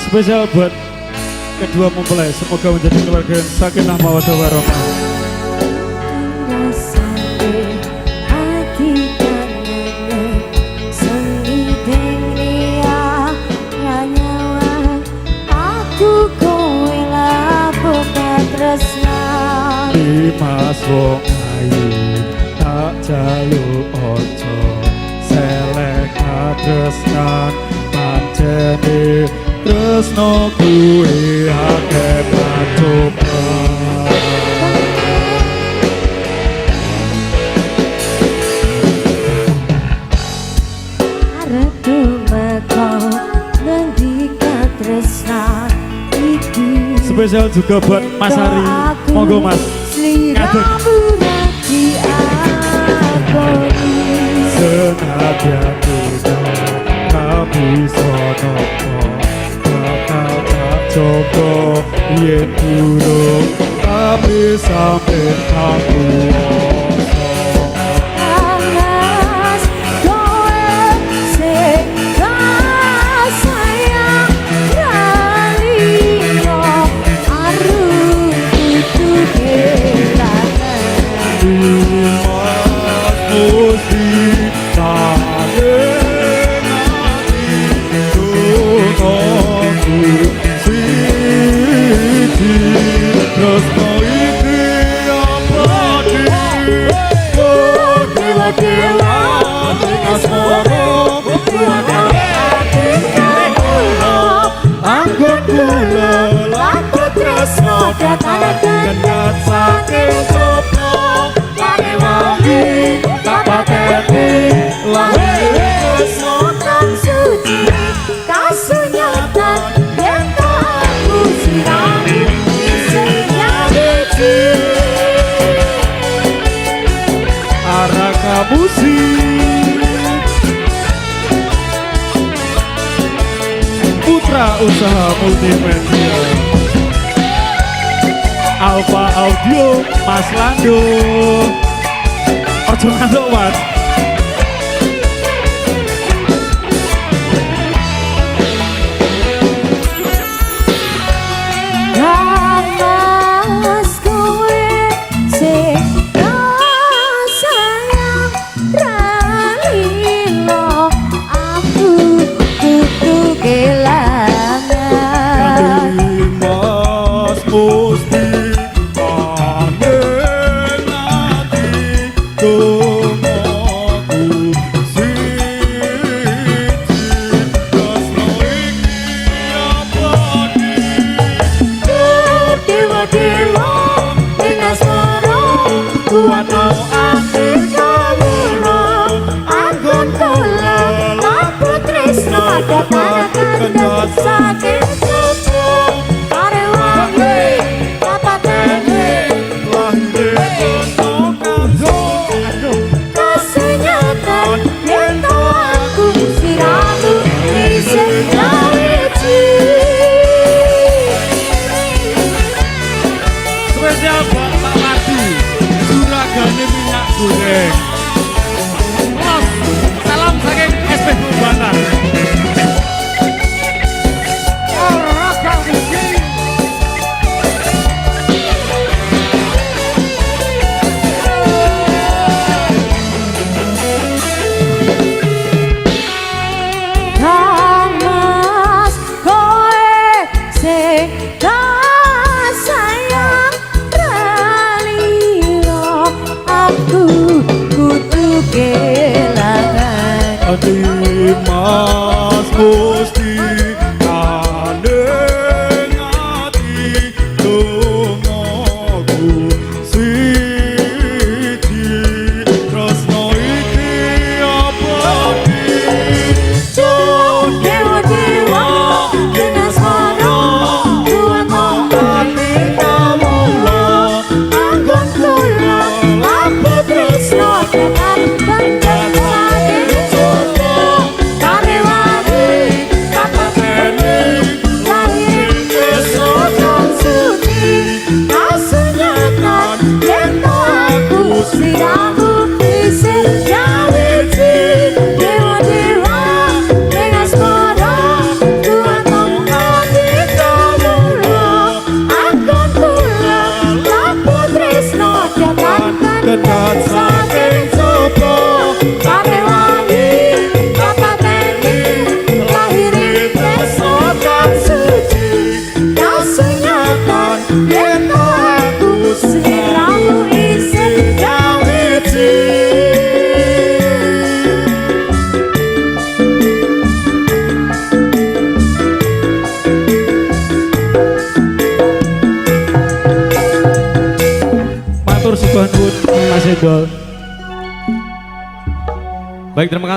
Spesial buat kedua mempelai, semoga menjadi keluarga yang sakinah mawaddah warahmah. Mas wong ayu tak jaluk ojo selek tresnan pancene tresno kuwi akeh pacoba arep tumeka ngendika tresnan iki spesial juga buat Mas Hari, monggo Mas. Sliramu lagi akoni senadyan kita tak bisa nopo bakal tak coba yen durung tapi sampe aku panas kowe sing sayang ralino arung itu Putra Usaha Multimedia Alfa Audio Mas Lando ojo ngantuk Mas. Spesial buat Pak Mardi, juragane minyak goreng. Salam saking SPB Bantar. Mas Gusti kandeng ati dongaku siji tresno iki abadi dewa-dewa dengan suara Tuhan ati kamula anggon kula apa tresno tekan Baik, terima kasih.